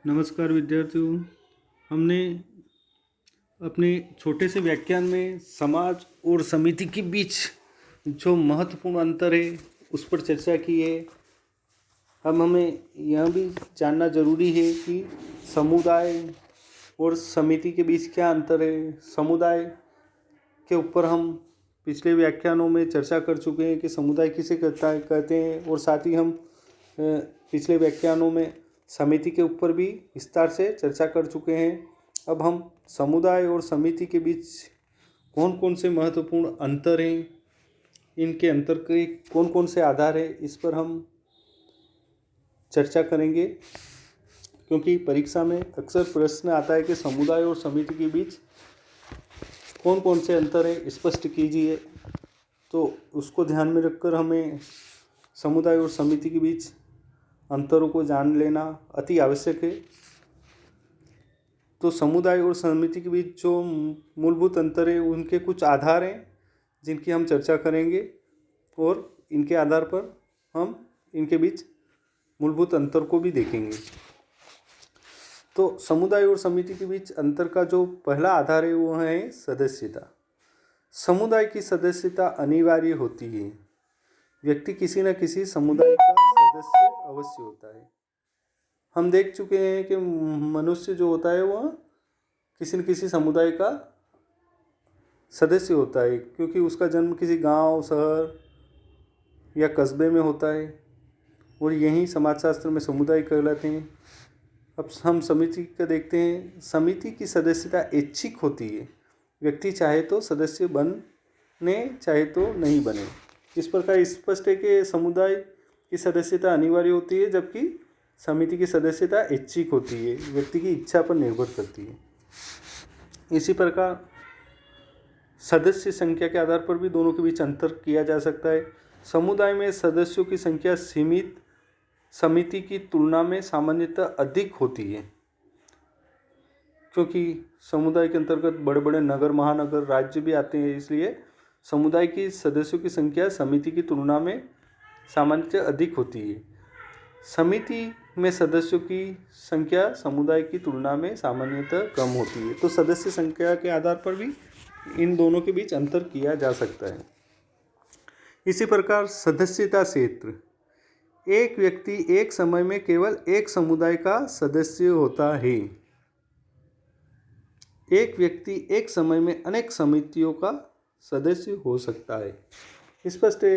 नमस्कार विद्यार्थियों। हमने अपने छोटे से व्याख्यान में समाज और समिति के बीच जो महत्वपूर्ण अंतर है उस पर चर्चा की है। अब हमें यह भी जानना जरूरी है कि समुदाय और समिति के बीच क्या अंतर है। समुदाय के ऊपर हम पिछले व्याख्यानों में चर्चा कर चुके हैं कि समुदाय किसे कहते हैं, और साथ ही हम पिछले व्याख्यानों में समिति के ऊपर भी विस्तार से चर्चा कर चुके हैं। अब हम समुदाय और समिति के बीच कौन कौन से महत्वपूर्ण अंतर हैं, इनके अंतर के कौन कौन से आधार हैं, इस पर हम चर्चा करेंगे। क्योंकि परीक्षा में अक्सर प्रश्न आता है कि समुदाय और समिति के बीच कौन कौन से अंतर है, स्पष्ट कीजिए। तो उसको ध्यान में रखकर हमें समुदाय और समिति के बीच अंतरों को जान लेना अति आवश्यक है। तो समुदाय और समिति के बीच जो मूलभूत अंतर है उनके कुछ आधार हैं जिनकी हम चर्चा करेंगे, और इनके आधार पर हम इनके बीच मूलभूत अंतर को भी देखेंगे। तो समुदाय और समिति के बीच अंतर का जो पहला आधार है वो है सदस्यता। समुदाय की सदस्यता अनिवार्य होती है। व्यक्ति किसी न किसी समुदाय का सदस्य अवश्य होता है। हम देख चुके हैं कि मनुष्य जो होता है वह किसी न किसी समुदाय का सदस्य होता है, क्योंकि उसका जन्म किसी गांव, शहर या कस्बे में होता है, और यही समाजशास्त्र में समुदाय कहलाते हैं। अब हम समिति का देखते हैं। समिति की सदस्यता ऐच्छिक होती है। व्यक्ति चाहे तो सदस्य बने, चाहे तो नहीं बने। इस प्रकार स्पष्ट है कि समुदाय की सदस्यता अनिवार्य होती है, जबकि समिति की सदस्यता ऐच्छिक होती है, व्यक्ति की इच्छा पर निर्भर करती है। इसी प्रकार सदस्य संख्या के आधार पर भी दोनों के बीच अंतर किया जा सकता है। समुदाय में सदस्यों की संख्या सीमित समिति की तुलना में सामान्यतः अधिक होती है, क्योंकि समुदाय के अंतर्गत बड़े बड़े नगर, महानगर, राज्य भी आते हैं। इसलिए समुदाय की सदस्यों की संख्या समिति की तुलना में सामान्यतः अधिक होती है। समिति में सदस्यों की संख्या समुदाय की तुलना में सामान्यतः कम होती है। तो सदस्य संख्या के आधार पर भी इन दोनों के बीच अंतर किया जा सकता है। इसी प्रकार सदस्यता क्षेत्र। एक व्यक्ति एक समय में केवल एक समुदाय का सदस्य होता है। एक व्यक्ति एक समय में अनेक समितियों का सदस्य हो सकता है। स्पष्ट है,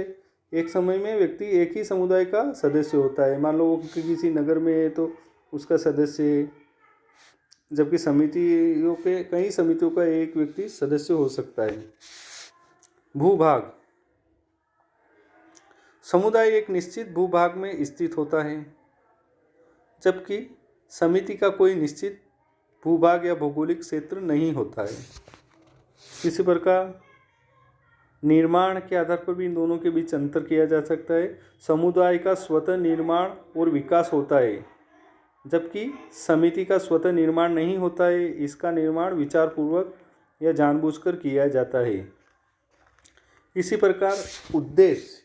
एक समय में व्यक्ति एक ही समुदाय का सदस्य होता है। मान लो वो किसी नगर में है तो उसका सदस्य है, जबकि कई समितियों का एक व्यक्ति सदस्य हो सकता है। भूभाग। समुदाय एक निश्चित भूभाग में स्थित होता है, जबकि समिति का कोई निश्चित भूभाग या भौगोलिक क्षेत्र नहीं होता है। इसी प्रकार निर्माण के आधार पर भी इन दोनों के बीच अंतर किया जा सकता है। समुदाय का स्वतः निर्माण और विकास होता है, जबकि समिति का स्वतः निर्माण नहीं होता है। इसका निर्माण विचारपूर्वक या जानबूझकर किया जाता है। इसी प्रकार उद्देश्य।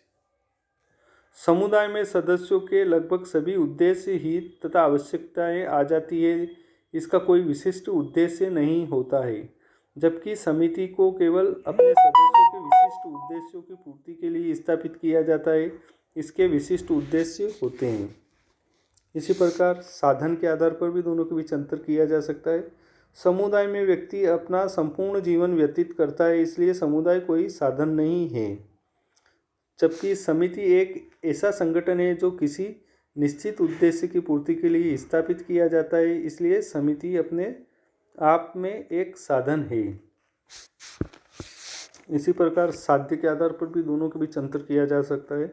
समुदाय में सदस्यों के लगभग सभी उद्देश्य, हित तथा आवश्यकताएं आ जाती है। इसका कोई विशिष्ट उद्देश्य नहीं होता है, जबकि समिति को केवल अपने सदस्यों के विशिष्ट उद्देश्यों की पूर्ति के लिए स्थापित किया जाता है। इसके विशिष्ट उद्देश्य होते हैं। इसी प्रकार साधन के आधार पर भी दोनों के बीच अंतर किया जा सकता है। समुदाय में व्यक्ति अपना संपूर्ण जीवन व्यतीत करता है, इसलिए समुदाय कोई साधन नहीं है, जबकि समिति एक ऐसा संगठन है जो किसी निश्चित उद्देश्य की पूर्ति के लिए स्थापित किया जाता है। इसलिए समिति अपने आप में एक साधन है। इसी प्रकार साध्य के आधार पर भी दोनों के बीच अंतर किया जा सकता है।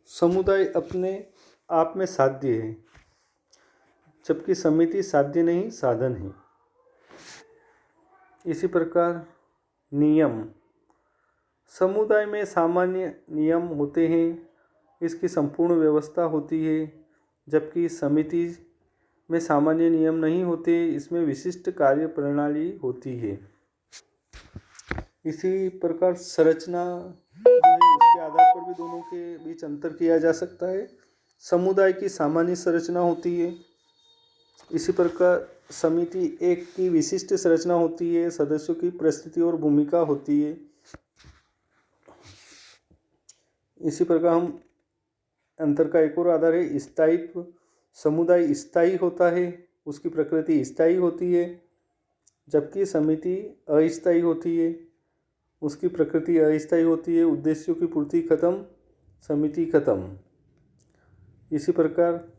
समुदाय अपने आप में साध्य है, जबकि समिति साध्य नहीं, साधन है। इसी प्रकार नियम। समुदाय में सामान्य नियम होते हैं, इसकी संपूर्ण व्यवस्था होती है, जबकि समिति में सामान्य नियम नहीं होते, इसमें विशिष्ट कार्य प्रणाली होती है। इसी प्रकार संरचना जो है उसके आधार पर भी दोनों के बीच अंतर किया जा सकता है। समुदाय की सामान्य संरचना होती है, इसी प्रकार समिति एक की विशिष्ट संरचना होती है, सदस्यों की परिस्थिति और भूमिका होती है। इसी प्रकार हम अंतर का एक और आधार है स्थायित्व। समुदाय स्थायी होता है, उसकी प्रकृति स्थायी होती है, जबकि समिति अस्थायी होती है, उसकी प्रकृति अस्थायी होती है। उद्देश्यों की पूर्ति खत्म, समिति खत्म। इसी प्रकार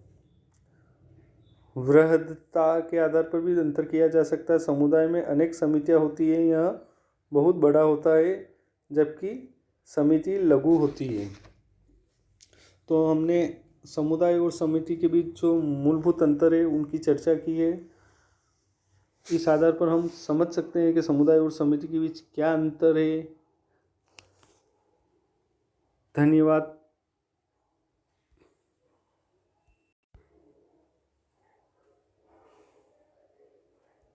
वृहदता के आधार पर भी अंतर किया जा सकता है। समुदाय में अनेक समितियां होती हैं, यह बहुत बड़ा होता है, जबकि समिति लघु होती है। तो हमने समुदाय और समिति के बीच जो मूलभूत अंतर है उनकी चर्चा की है। इस आधार पर हम समझ सकते हैं कि समुदाय और समिति के बीच क्या अंतर है। धन्यवाद।